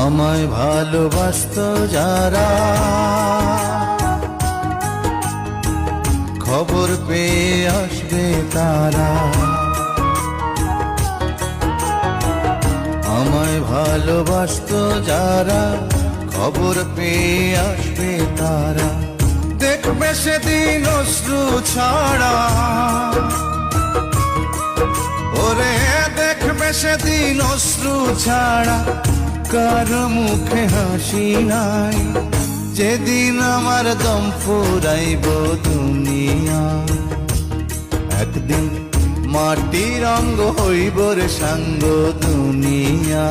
আমায় ভালোবাসতো যারা, খবর পেয়ে আসবে তারা। আমায় ভালোবাসতো যারা, খবর পেয়ে আসবে তারা। দেখবে সেদিন অশ্রু ছাড়া, ওরে দেখবে সেদিন অশ্রু ছাড়া কার মুখে হাসি নাই। যেদিন আমার দম ফুরাইব দুনিয়া, একদিন মাটির অঙ্গ হইব রে সাঙ্গ দুনিয়া।